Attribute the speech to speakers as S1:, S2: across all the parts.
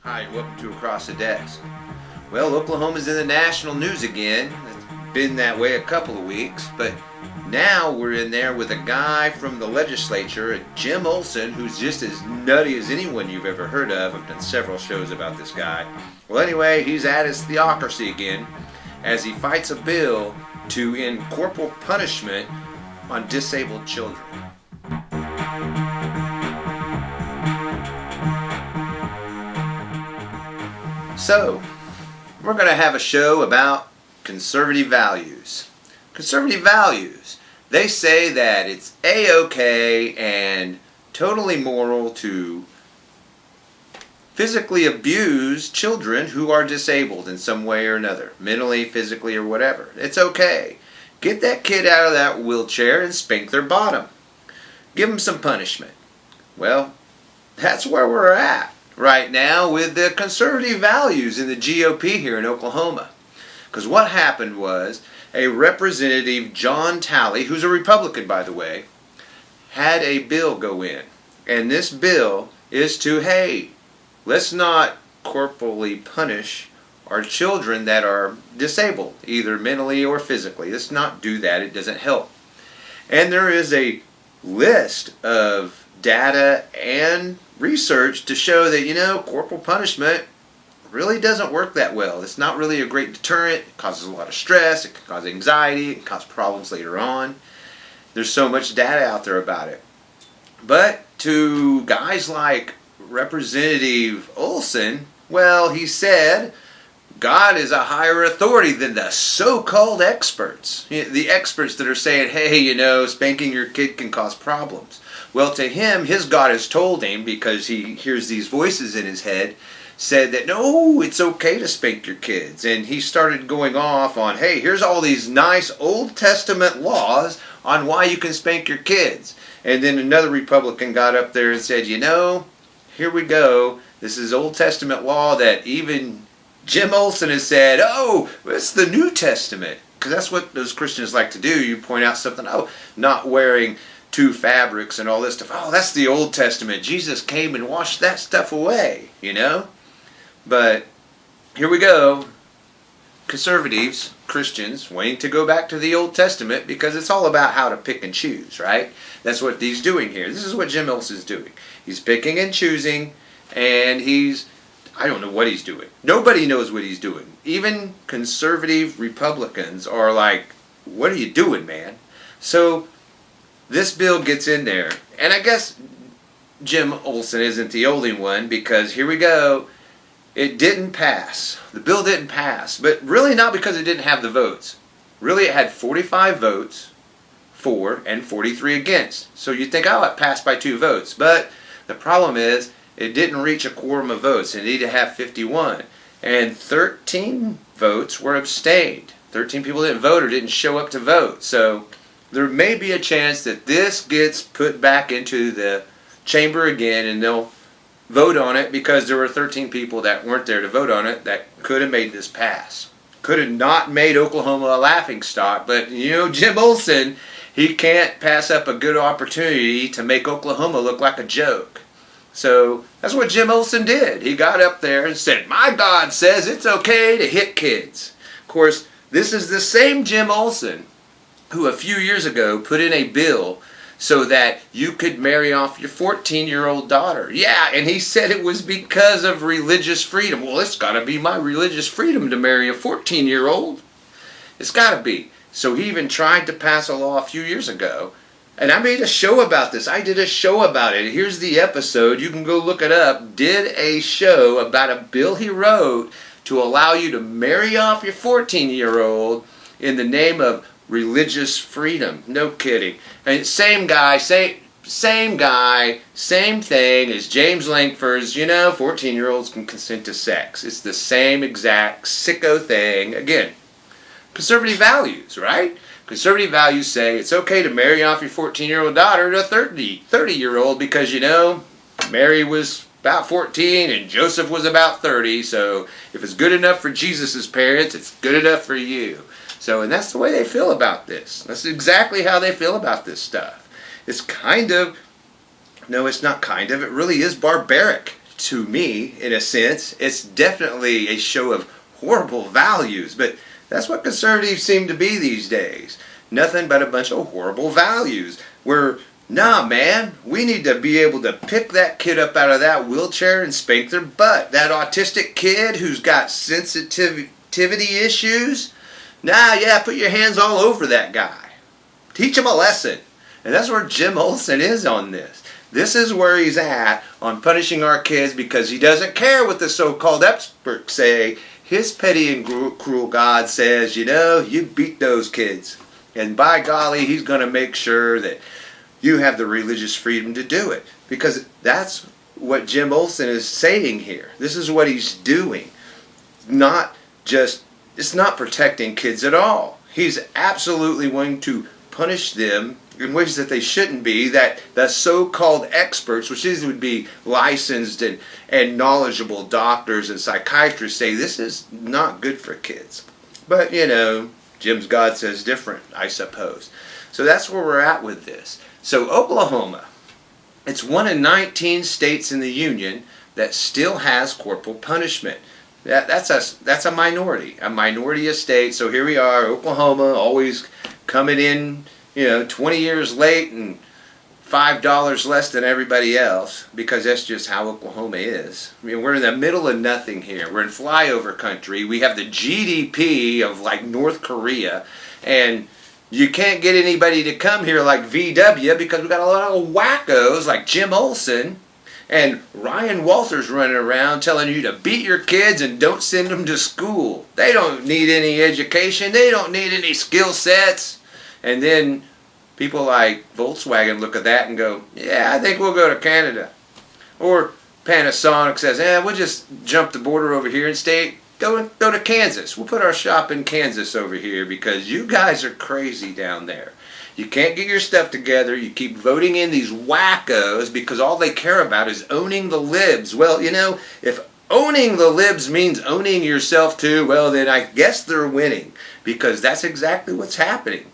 S1: Hi, welcome to Across the Desk. Well, Oklahoma's in the national news again. It's been that way a couple of weeks, but now we're in there with a guy from the legislature, Jim Olsen, who's just as nutty as anyone you've ever heard of. I've done several shows about this guy. Well, anyway, he's at his theocracy again as he fights a bill to end corporal punishment on disabled children. So, we're going to have a show about conservative values. Conservative values. They say that it's A-OK and totally moral to physically abuse children who are disabled in some way or another, mentally, physically, or whatever. It's okay. Get that kid out of that wheelchair and spank their bottom. Give them some punishment. Well, that's where we're at right now with the conservative values in the GOP here in Oklahoma. Because what happened was a Representative John Talley, who's a Republican by the way, had a bill go in. And this bill is to, hey, let's not corporally punish our children that are disabled, either mentally or physically. Let's not do that. It doesn't help. And there is a list of data and research to show that, corporal punishment really doesn't work that well. It's not really a great deterrent. It causes a lot of stress. It can cause anxiety. It can cause problems later on. There's so much data out there about it. But to guys like Representative Olsen, well, he said God is a higher authority than the so-called experts. The experts that are saying, hey, spanking your kid can cause problems. Well, to him, his God has told him, because he hears these voices in his head, said that, no, it's okay to spank your kids. And he started going off on, hey, here's all these nice Old Testament laws on why you can spank your kids. And then another Republican got up there and said, here we go. This is Old Testament law that even Jim Olsen has said, oh, it's the New Testament. Because that's what those Christians like to do. You point out something, not wearing two fabrics and all this stuff. Oh, that's the Old Testament. Jesus came and washed that stuff away, But here we go. Conservatives, Christians, wanting to go back to the Old Testament because it's all about how to pick and choose, right? That's what he's doing here. This is what Jim Olsen's doing. He's picking and choosing, and I don't know what he's doing. Nobody knows what he's doing. Even conservative Republicans are like, what are you doing, man? So this bill gets in there, and I guess Jim Olsen isn't the only one, because here we go. It didn't pass. The bill didn't pass, but really not because it didn't have the votes. Really, it had 45 votes for and 43 against. So you'd think, it passed by 2 votes. But the problem is, it didn't reach a quorum of votes. It needed to have 51. And 13 votes were abstained. 13 people didn't vote or didn't show up to vote. So there may be a chance that this gets put back into the chamber again, and they'll vote on it, because there were 13 people that weren't there to vote on it that could have made this pass. Could have not made Oklahoma a laughingstock, but Jim Olsen, he can't pass up a good opportunity to make Oklahoma look like a joke. So that's what Jim Olsen did. He got up there and said, my God says it's okay to hit kids. Of course, this is the same Jim Olsen who a few years ago put in a bill so that you could marry off your 14-year-old daughter. Yeah, and he said it was because of religious freedom. Well, it's got to be my religious freedom to marry a 14-year-old. It's got to be. So he even tried to pass a law a few years ago. And I made a show about this. I did a show about it. Here's the episode. You can go look it up. Did a show about a bill he wrote to allow you to marry off your 14-year-old in the name of religious freedom. No kidding. And same guy, same thing as James Lankford's, 14-year-olds can consent to sex. It's the same exact sicko thing. Again, conservative values, right? Conservative values say it's okay to marry off your 14-year-old daughter to a 30-year-old because, Mary was about 14 and Joseph was about 30. So if it's good enough for Jesus' parents, it's good enough for you. So, and that's the way they feel about this. That's exactly how they feel about this stuff. It's kind of, no, it's not kind of, it really is barbaric to me, in a sense. It's definitely a show of horrible values, but that's what conservatives seem to be these days. Nothing but a bunch of horrible values. Where, nah, man, we need to be able to pick that kid up out of that wheelchair and spank their butt. That autistic kid who's got sensitivity issues, nah, yeah, put your hands all over that guy. Teach him a lesson. And that's where Jim Olsen is on this. This is where he's at on punishing our kids because he doesn't care what the so-called experts say. His petty and cruel God says, you know, you beat those kids. And by golly, he's going to make sure that you have the religious freedom to do it. Because that's what Jim Olsen is saying here. This is what he's doing. It's not protecting kids at all. He's absolutely going to punish them in ways that they shouldn't be, that the so-called experts, which these would be licensed and knowledgeable doctors and psychiatrists, say this is not good for kids. But, you know, Jim's God says different, I suppose. So that's where we're at with this. So Oklahoma, it's one of 19 states in the Union that still has corporal punishment. That's a minority of states. So here we are, Oklahoma, always coming in, 20 years late and $5 less than everybody else, because that's just how Oklahoma is. I mean, we're in the middle of nothing here. We're in flyover country. We have the GDP of like North Korea, and you can't get anybody to come here like VW because we've got a lot of wackos like Jim Olsen and Ryan Walters running around telling you to beat your kids and don't send them to school. They don't need any education. They don't need any skill sets. And then people like Volkswagen look at that and go, yeah, I think we'll go to Canada. Or Panasonic says, we'll just jump the border over here and go to Kansas. We'll put our shop in Kansas over here because you guys are crazy down there. You can't get your stuff together. You keep voting in these wackos because all they care about is owning the libs. Well, if owning the libs means owning yourself too, well, then I guess they're winning, because that's exactly what's happening.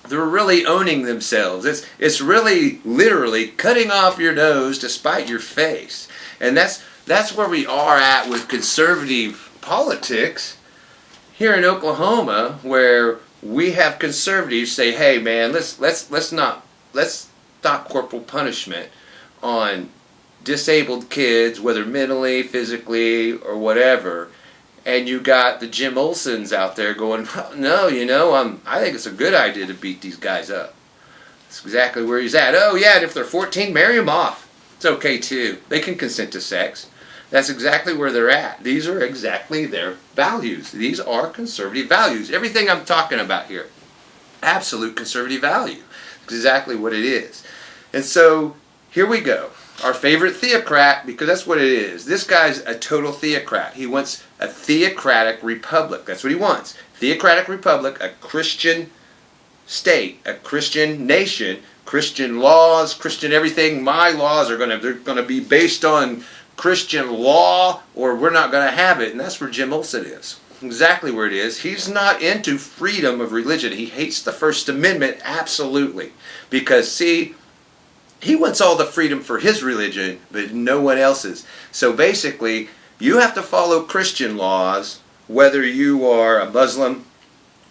S1: They're really owning themselves. It's really literally cutting off your nose to spite your face. And that's where we are at with conservative politics here in Oklahoma, where we have conservatives say, hey man, let's stop corporal punishment on disabled kids, whether mentally, physically, or whatever. And you got the Jim Olsens out there going, no, I think it's a good idea to beat these guys up. That's exactly where he's at. Oh yeah, and if they're 14, marry them off. It's okay too. They can consent to sex. That's exactly where they're at. These are exactly their values. These are conservative values. Everything I'm talking about here, absolute conservative value. That's exactly what it is. And so here we go. Our favorite theocrat, because that's what it is. This guy's a total theocrat. He wants a theocratic republic. That's what he wants. Theocratic republic, a Christian state, a Christian nation, Christian laws, Christian everything. My laws are they're going to be based on Christian law, or we're not going to have it. And that's where Jim Olsen is. Exactly where it is. He's not into freedom of religion. He hates the First Amendment, absolutely. Because, see, he wants all the freedom for his religion, but no one else's. So basically, you have to follow Christian laws, whether you are a Muslim,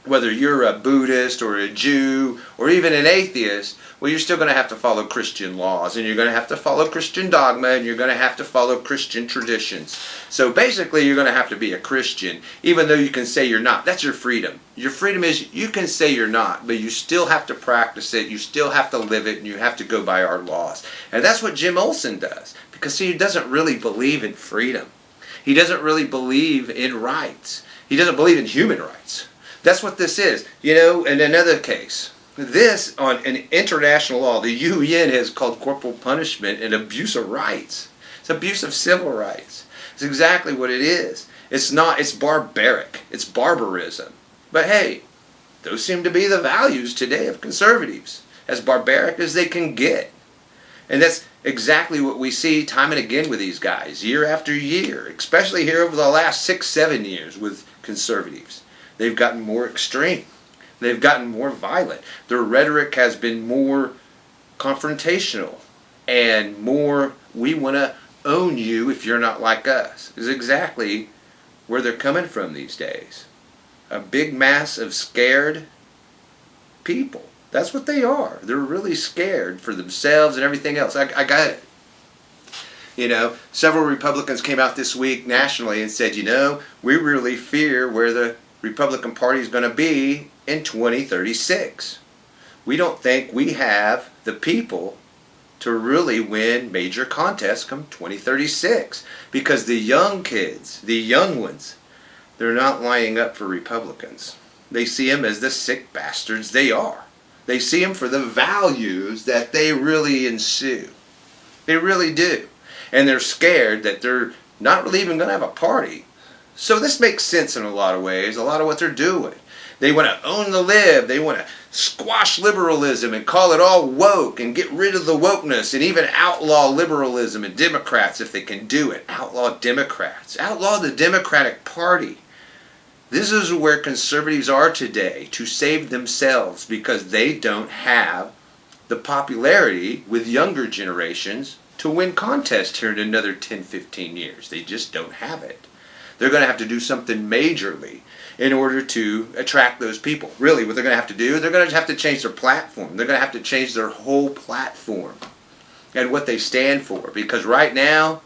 S1: whether you're a Buddhist or a Jew or even an atheist. Well, you're still going to have to follow Christian laws, and you're going to have to follow Christian dogma, and you're going to have to follow Christian traditions. So basically, you're going to have to be a Christian, even though you can say you're not. That's your freedom. Your freedom is you can say you're not, but you still have to practice it, you still have to live it, and you have to go by our laws. And that's what Jim Olsen does, because see, he doesn't really believe in freedom. He doesn't really believe in rights. He doesn't believe in human rights. That's what this is. In another case, this on an international law, the UN has called corporal punishment an abuse of rights. It's abuse of civil rights. It's exactly what it is. It's not, it's barbaric. It's barbarism. But hey, those seem to be the values today of conservatives, as barbaric as they can get. And that's exactly what we see time and again with these guys, year after year, especially here over the last 6-7 years with conservatives. They've gotten more extreme. They've gotten more violent. Their rhetoric has been more confrontational and more, we want to own you if you're not like us, is exactly where they're coming from these days. A big mass of scared people. That's what they are. They're really scared for themselves and everything else. I got it. You know, several Republicans came out this week nationally and said, you know, we really fear where the Republican Party is going to be in 2036. We don't think we have the people to really win major contests come 2036. Because the young kids, the young ones, they're not lining up for Republicans. They see them as the sick bastards they are. They see them for the values that they really ensue. They really do. And they're scared that they're not really even going to have a party. So this makes sense in a lot of ways, a lot of what they're doing. They want to own the lib. They want to squash liberalism and call it all woke and get rid of the wokeness and even outlaw liberalism and Democrats if they can do it. Outlaw Democrats. Outlaw the Democratic Party. This is where conservatives are today, to save themselves because they don't have the popularity with younger generations to win contests here in another 10, 15 years. They just don't have it. They're going to have to do something majorly in order to attract those people. Really, what they're going to have to do, they're going to have to change their platform. They're going to have to change their whole platform and what they stand for. Because right now,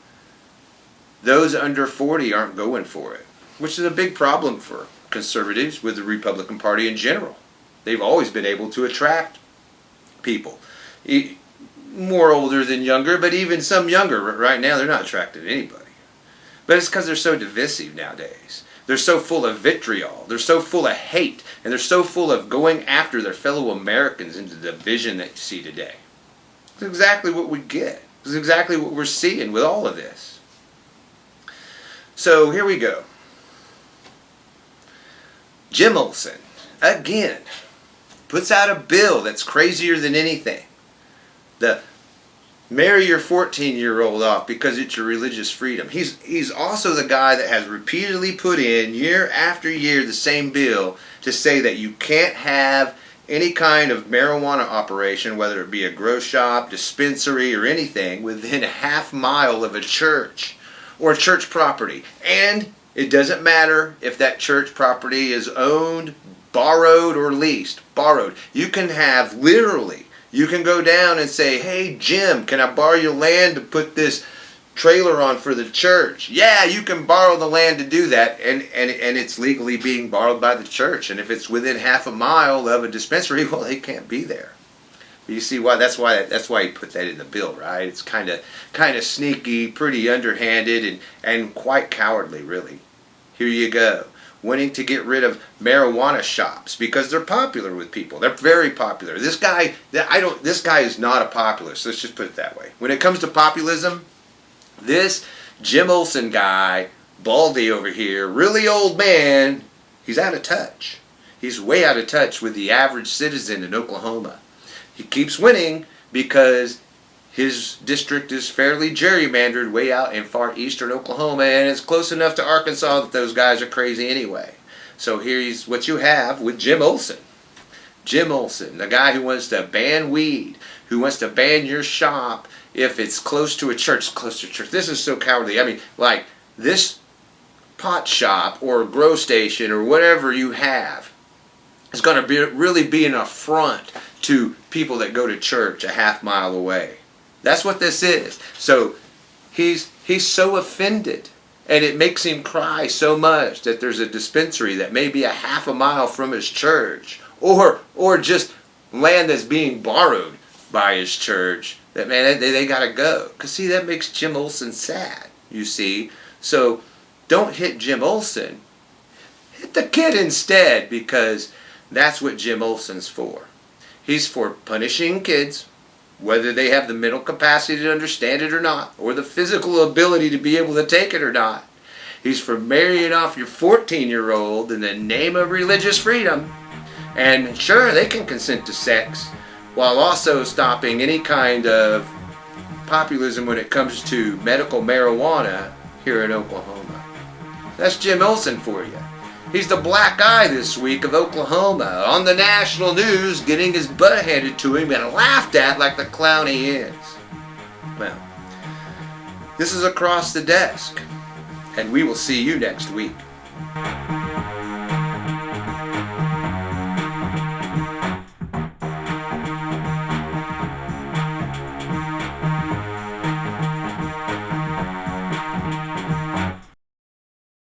S1: those under 40 aren't going for it, which is a big problem for conservatives with the Republican Party in general. They've always been able to attract people. More older than younger, but even some younger. Right now, they're not attracting anybody. But it's because they're so divisive nowadays. They're so full of vitriol. They're so full of hate. And they're so full of going after their fellow Americans into the division that you see today. It's exactly what we get. It's exactly what we're seeing with all of this. So here we go. Jim Olsen, again, puts out a bill that's crazier than anything. The marry your 14-year-old off because it's your religious freedom. He's also the guy that has repeatedly put in year after year the same bill to say that you can't have any kind of marijuana operation, whether it be a grow shop, dispensary, or anything, within a half mile of a church or church property. And it doesn't matter if that church property is owned, borrowed, or leased. Borrowed. You can have literally... You can go down and say, hey, Jim, can I borrow your land to put this trailer on for the church? Yeah, you can borrow the land to do that, and it's legally being borrowed by the church. And if it's within half a mile of a dispensary, well, they can't be there. But you see why? That's why he put that in the bill, right? It's kind of sneaky, pretty underhanded, and quite cowardly, really. Here you go. Wanting to get rid of marijuana shops because they're popular with people. They're very popular. This guy is not a populist. Let's just put it that way. When it comes to populism, this Jim Olsen guy, Baldy over here, really old man, he's out of touch. He's way out of touch with the average citizen in Oklahoma. He keeps winning because his district is fairly gerrymandered way out in far eastern Oklahoma, and it's close enough to Arkansas that those guys are crazy anyway. So here's what you have with Jim Olsen. Jim Olsen, the guy who wants to ban weed, who wants to ban your shop if it's close to a church. Close to a church. This is so cowardly. I mean, like, this pot shop or grow station or whatever you have is going to really be an affront to people that go to church a half mile away. That's what this is. So he's so offended, and it makes him cry so much that there's a dispensary that may be a half a mile from his church, or just land that's being borrowed by his church. That, man, they got to go. Because see, that makes Jim Olsen sad, you see. So don't hit Jim Olsen. Hit the kid instead, because that's what Jim Olsen's for. He's for punishing kids, whether they have the mental capacity to understand it or not, or the physical ability to be able to take it or not. He's for marrying off your 14-year-old in the name of religious freedom. And sure, they can consent to sex, while also stopping any kind of populism when it comes to medical marijuana here in Oklahoma. That's Jim Olsen for you. He's the black guy this week of Oklahoma, on the national news, getting his butt handed to him and laughed at like the clown he is. Well, This is Across the Desk, and we will see you next week.